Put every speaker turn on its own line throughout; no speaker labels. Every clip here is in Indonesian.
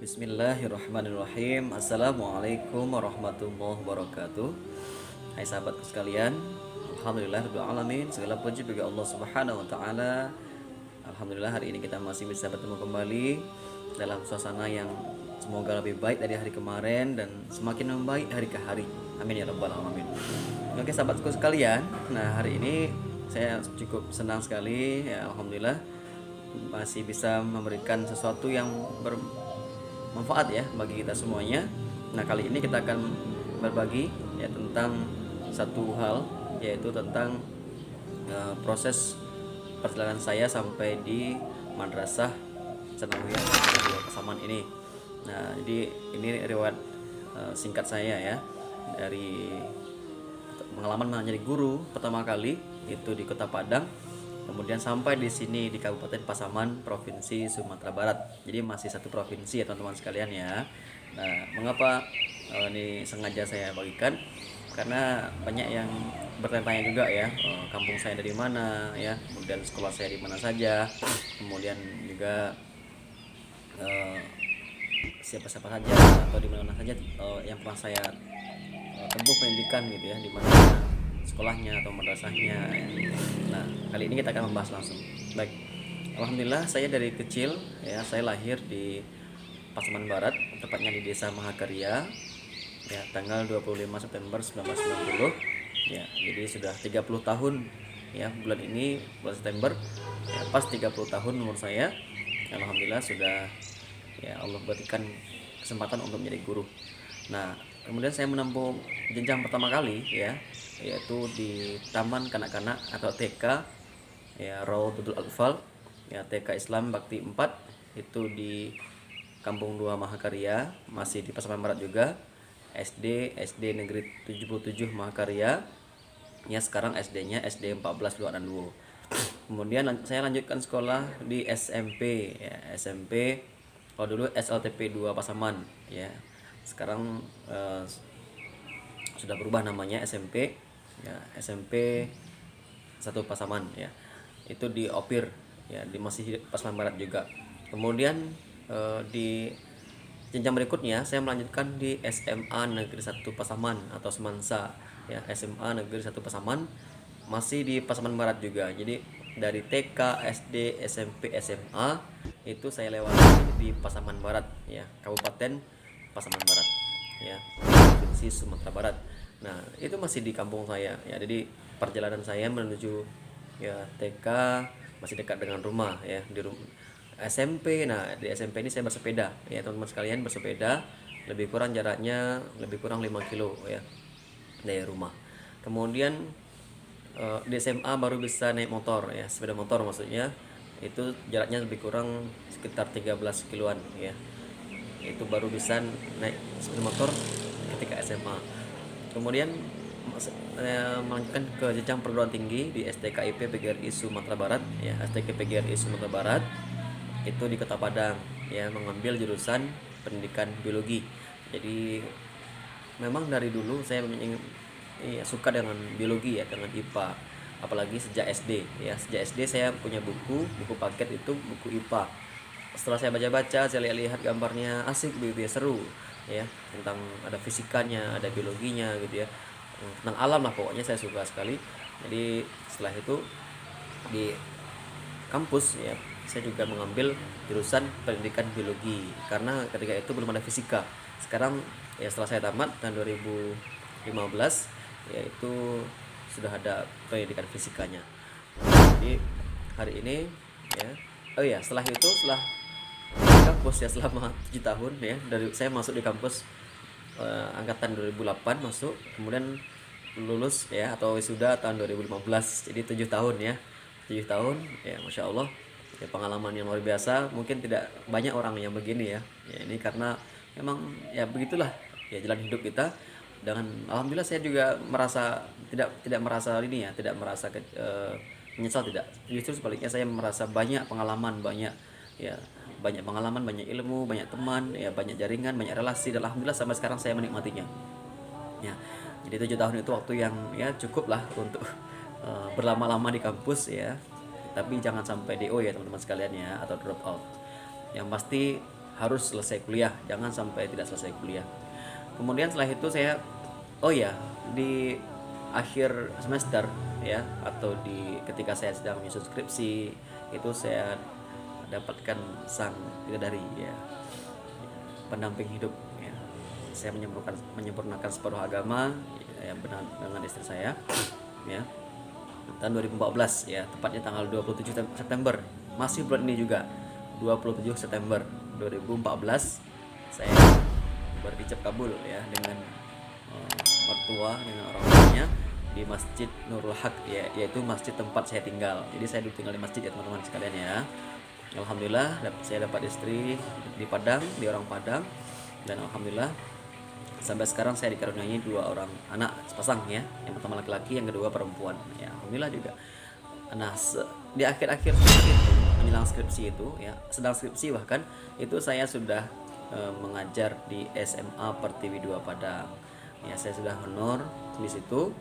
Bismillahirrahmanirrahim. Assalamualaikum warahmatullahi wabarakatuh. Hai sahabatku sekalian, alhamdulillah rabbil alamin. Segala puji bagi Allah Subhanahu wa taala. Alhamdulillah hari ini kita masih bisa bertemu kembali dalam suasana yang semoga lebih baik dari hari kemarin dan semakin membaik hari ke hari. Amin ya rabbal alamin. Oke sahabatku sekalian, nah hari ini saya cukup senang sekali ya, alhamdulillah masih bisa memberikan sesuatu yang manfaat ya bagi kita semuanya. Nah, kali ini kita akan berbagi ya tentang satu hal, yaitu tentang proses perjalanan saya sampai di Madrasah Sanawiyah Pasaman ini. Nah, jadi ini riwayat singkat saya ya dari pengalaman menjadi guru pertama kali itu di Kota Padang. Kemudian sampai di sini di Kabupaten Pasaman, Provinsi Sumatera Barat. Jadi masih satu provinsi ya teman-teman sekalian ya. Nah, mengapa ini sengaja saya bagikan? Karena banyak yang bertanya-tanya juga ya, kampung saya dari mana ya, kemudian sekolah saya di mana saja, kemudian juga siapa-siapa saja atau di mana saja yang pernah saya tempuh pendidikan gitu ya, di mana sekolahnya atau madrasahnya ya. Nah, kali ini kita akan membahas langsung. Baik, alhamdulillah saya dari kecil ya, saya lahir di Pasaman Barat, tepatnya di Desa Mahakarya ya, tanggal 25 September 1990 ya. Jadi sudah 30 tahun ya, bulan ini bulan September ya, pas 30 tahun umur saya. Alhamdulillah sudah ya, Allah berikan kesempatan untuk menjadi guru. Nah, kemudian saya menempuh jenjang pertama kali ya, yaitu di Taman Kanak-kanak atau TK ya, Raudhatul Atfal ya, TK Islam Bakti 4 itu di Kampung 2 Mahakarya, masih di Pasaman Barat juga. SD Negeri 77 Mahakarya ya, sekarang SD-nya SD 14 Luak dan Duo. Kemudian saya lanjutkan sekolah di SMP ya, SMP dulu SLTP 2 Pasaman ya. Sekarang sudah berubah namanya SMP ya, SMP 1 Pasaman ya. Itu di Opir ya, di masih Pasaman Barat juga. Kemudian di jenjang berikutnya saya melanjutkan di SMA Negeri 1 Pasaman atau Semansa ya, SMA Negeri 1 Pasaman, masih di Pasaman Barat juga. Jadi dari TK, SD, SMP, SMA itu saya lewati di Pasaman Barat ya, Kabupaten Pasaman Barat ya, Provinsi Sumatera Barat. Nah, itu masih di kampung saya ya. Jadi perjalanan saya menuju ya TK masih dekat dengan rumah ya, di rumah SMP. Nah, di SMP ini saya bersepeda ya teman-teman sekalian, bersepeda lebih kurang jaraknya lebih kurang 5 kilo ya dari rumah. Kemudian di SMA baru bisa naik motor ya, sepeda motor maksudnya. Itu jaraknya lebih kurang sekitar 13 kiloan ya. Itu baru bisa naik sepeda motor ketika SMA. Kemudian melanjutkan ke jenjang perguruan tinggi di STKIP PGRI Sumatera Barat ya, STK PGRI Sumatera Barat itu di Kota Padang ya, mengambil jurusan pendidikan biologi. Jadi memang dari dulu saya suka dengan biologi ya, dengan IPA, apalagi sejak SD ya. Sejak SD saya punya buku paket, itu buku IPA. Setelah saya baca-baca, saya lihat gambarnya asik begitu ya, seru ya, tentang ada fisikanya, ada biologinya gitu ya, tentang alam lah pokoknya, saya suka sekali. Jadi setelah itu di kampus ya, saya juga mengambil jurusan pendidikan biologi karena ketika itu belum ada fisika. Sekarang ya setelah saya tamat tahun 2015 yaitu sudah ada pendidikan fisikanya. Jadi hari ini ya, oh ya, setelah itu, setelah kampus ya selama 7 tahun ya, dari saya masuk di kampus angkatan 2008 masuk, kemudian lulus ya atau wisuda tahun 2015. Jadi 7 tahun ya, 7 tahun ya, Masya Allah ya, pengalaman yang luar biasa. Mungkin tidak banyak orang yang begini ya, ini karena memang ya begitulah ya jalan hidup kita. Dan alhamdulillah saya juga merasa tidak merasa ini ya, tidak merasa menyesal, tidak, justru sebaliknya saya merasa banyak pengalaman, banyak ya, banyak pengalaman, banyak ilmu, banyak teman ya, banyak jaringan, banyak relasi, dan alhamdulillah sampai sekarang saya menikmatinya ya. Jadi 7 tahun itu waktu yang ya cukup lah untuk berlama-lama di kampus ya, tapi jangan sampai DO ya teman-teman sekalian ya, atau drop out. Yang pasti harus selesai kuliah, jangan sampai tidak selesai kuliah. Kemudian setelah itu saya, oh ya, di akhir semester ya, atau di ketika saya sedang menyusun skripsi, itu saya dapatkan sang bidadari ya, pendamping hidup ya. Saya menyempurnakan separuh agama ya, benar dengan istri saya ya, tahun 2014 ya, tepatnya tanggal 27 September, masih bulan ini juga, 27 September 2014 saya berijab kabul ya dengan mertua, dengan orang tuanya di Masjid Nurul Haq ya, yaitu masjid tempat saya tinggal. Jadi saya dulu tinggal di masjid ya teman-teman sekalian ya. Alhamdulillah saya dapat istri di Padang, di orang Padang, dan alhamdulillah sampai sekarang saya dikaruniai 2 orang anak sepasang ya, yang pertama laki-laki, yang kedua perempuan ya, alhamdulillah juga. Nah, di akhir-akhir menjelang skripsi itu ya, sedang skripsi bahkan itu saya sudah mengajar di SMA Pertiwi 2 Padang ya. Saya sudah honor di situ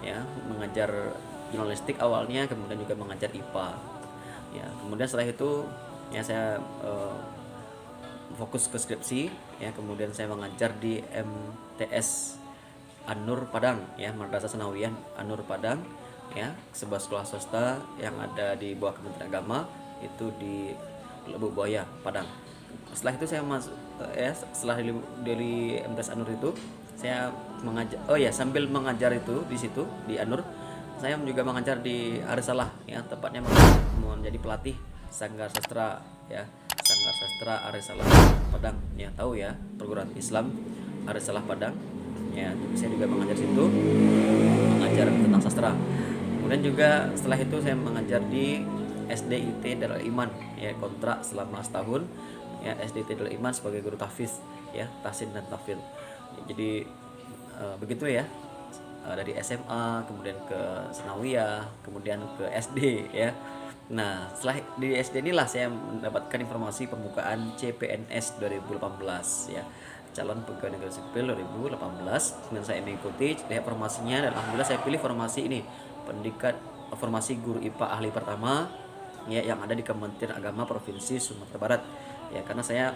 ya, mengajar jurnalistik awalnya, kemudian juga mengajar IPA ya. Kemudian setelah itu ya saya fokus ke skripsi ya, kemudian saya mengajar di MTS An-Nur Padang ya, Madrasah Sanawiyah An-Nur Padang ya, sebuah sekolah swasta yang ada di bawah Kementerian Agama, itu di Lubuk Buaya Padang. Setelah itu saya masuk ya, setelah dari MTS An-Nur itu saya mengajar, oh ya, sambil mengajar itu di situ di An-Nur, saya juga mengajar di Arisalah ya, tepatnya menjadi pelatih Sanggar Sastra ya, Sanggar Sastra Arisalah Padang ya, tahu ya, perguruan Islam Arisalah Padang ya. Saya juga mengajar situ, mengajar tentang sastra. Kemudian juga setelah itu saya mengajar di SDIT Darul Iman ya, kontrak selama setahun ya, SDIT Darul Iman sebagai guru tahfiz ya, tahsin dan tahfidz. Jadi begitu ya, dari SMA kemudian ke Sanawiyah, kemudian ke SD ya. Nah, setelah di SD inilah saya mendapatkan informasi pembukaan CPNS 2018 ya, calon pegawai negeri sipil 2018, dan saya mengikuti lihat formasinya, dan alhamdulillah saya pilih formasi ini, pendidikan formasi guru IPA ahli pertama ya, yang ada di Kementerian Agama Provinsi Sumatera Barat ya. Karena saya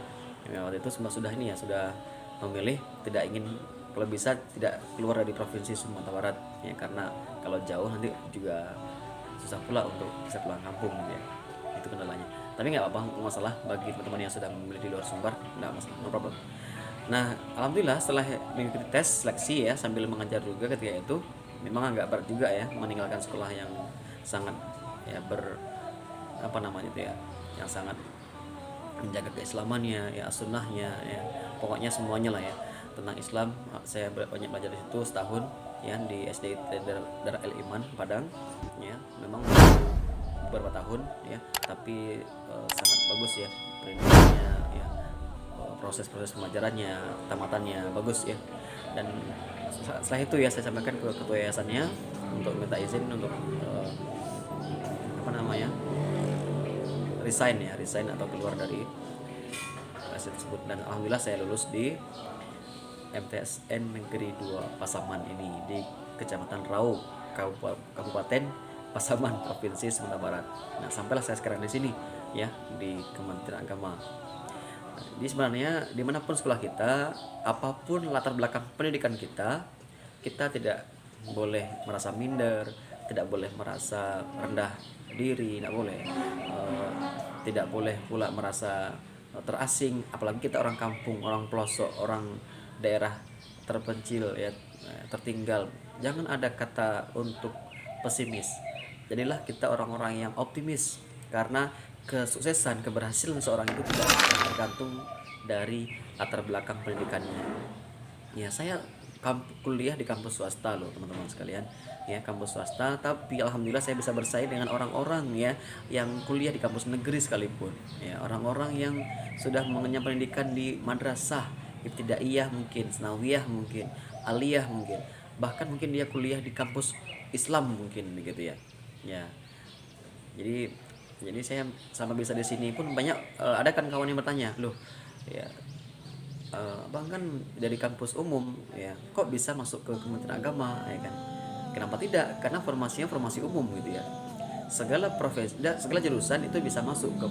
ya, waktu itu sudah ini ya, sudah memilih tidak ingin, kalau bisa tidak keluar dari Provinsi Sumatera Barat ya, karena kalau jauh nanti juga susah pula untuk bisa pulang kampung gitu ya, itu kendalanya. Tapi nggak apa-apa, nggak masalah bagi teman-teman yang sudah memilih di luar Sumbar, nggak masalah, no problem. Nah, alhamdulillah setelah mengikuti tes seleksi ya, sambil mengajar juga ketika itu, memang agak berat juga ya, meninggalkan sekolah yang sangat ya apa namanya itu ya, yang sangat menjaga keislamannya ya, sunnahnya ya, pokoknya semuanya lah ya tentang Islam. Saya banyak belajar di situ setahun ya, di SDIT Darul Iman Padang ya. Memang beberapa tahun ya, tapi sangat bagus ya pendidikannya ya, proses-proses pembelajarannya, tamatannya bagus ya. Dan setelah itu ya saya sampaikan ke ketua yayasannya untuk minta izin untuk apa namanya, resign atau keluar dari hasil tersebut. Dan alhamdulillah saya lulus di MTSN Negeri 2 Pasaman ini, di Kecamatan Rau, Kabupaten Pasaman, Provinsi Sumatera Barat. Nah, sampailah saya sekarang di sini ya, di Kementerian Agama. Jadi sebenarnya dimanapun sekolah kita, apapun latar belakang pendidikan kita, kita tidak boleh merasa minder, tidak boleh merasa rendah diri, tidak boleh, tidak boleh pula merasa terasing, apalagi kita orang kampung, orang pelosok, orang daerah terpencil ya, tertinggal. Jangan ada kata untuk pesimis, jadilah kita orang-orang yang optimis, karena kesuksesan, keberhasilan seorang itu tidak tergantung dari latar belakang pendidikannya ya. Saya kuliah di kampus swasta loh teman-teman sekalian ya, kampus swasta, tapi alhamdulillah saya bisa bersaing dengan orang-orang ya yang kuliah di kampus negeri sekalipun ya, orang-orang yang sudah mengenyam pendidikan di madrasah ibtidaiyah, mungkin sanawiyah, mungkin aliyah, mungkin bahkan mungkin dia kuliah di kampus Islam mungkin begitu ya. Ya, jadi saya sama bisa di sini pun banyak ada kan kawan yang bertanya, loh ya, Bang kan dari kampus umum ya, kok bisa masuk ke Kementerian Agama ya kan? Kenapa tidak? Karena formasinya formasi umum gitu ya. segala profesi, segala jurusan itu bisa masuk ke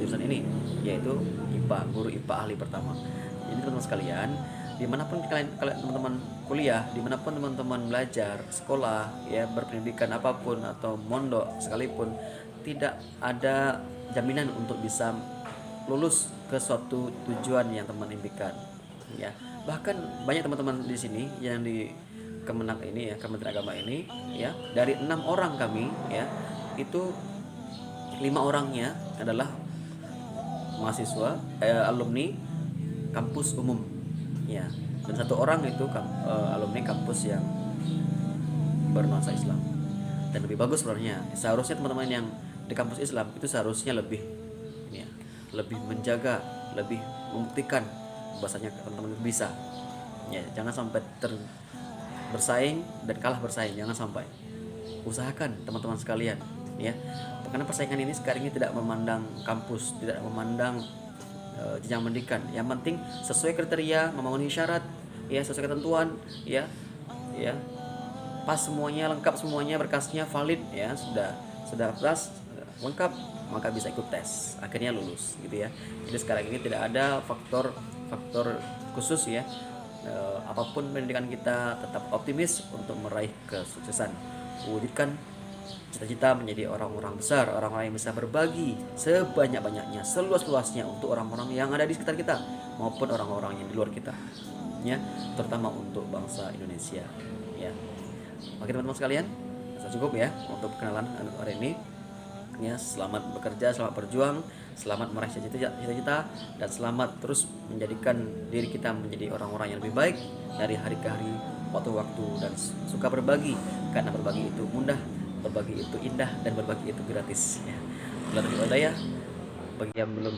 jurusan ini, yaitu IPA, guru IPA ahli pertama. Jadi teman-teman sekalian, dimanapun kalian teman-teman kuliah, dimanapun teman-teman belajar, sekolah, ya berpendidikan apapun atau mondok sekalipun, tidak ada jaminan untuk bisa lulus ke suatu tujuan yang teman impikan. Ya, bahkan banyak teman-teman di sini yang di Kemenak ini ya, Kementerian Agama ini ya, dari 6 orang kami ya, itu 5 orangnya adalah mahasiswa alumni kampus umum ya, dan 1 orang itu alumni kampus yang bernuansa Islam. Dan lebih bagus sebenarnya, seharusnya teman-teman yang di kampus Islam itu seharusnya lebih ini ya, lebih menjaga, lebih membuktikan bahasanya teman-teman bisa ya, jangan sampai bersaing dan kalah bersaing, jangan sampai. Usahakan teman-teman sekalian ya, karena persaingan ini sekarang ini tidak memandang kampus, tidak memandang jenjang pendidikan. Yang penting sesuai kriteria, memenuhi syarat ya, sesuai ketentuan ya, ya pas semuanya, lengkap semuanya, berkasnya valid ya, sudah pas lengkap, maka bisa ikut tes, akhirnya lulus gitu ya. Jadi sekarang ini tidak ada faktor khusus ya. Apapun pendidikan kita, tetap optimis untuk meraih kesuksesan, wujudkan cita-cita menjadi orang-orang besar, orang-orang yang bisa berbagi sebanyak-banyaknya, seluas-luasnya untuk orang-orang yang ada di sekitar kita maupun orang-orang yang di luar kita ya, terutama untuk bangsa Indonesia ya. Oke teman-teman sekalian, sudah cukup ya untuk perkenalan hari ini ya. Selamat bekerja, selamat berjuang, selamat meraih cita-cita, dan selamat terus menjadikan diri kita menjadi orang-orang yang lebih baik dari hari ke hari, waktu-waktu, dan suka berbagi, karena berbagi itu mudah, berbagi itu indah, dan berbagi itu gratis ya. Hidayah. Bagi yang belum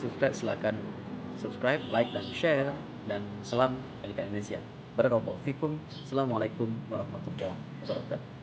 subscribe, silahkan subscribe, like, dan share. Dan salam pendidikan Indonesia. Barakallahu fikum. Assalamualaikum warahmatullahi wabarakatuh.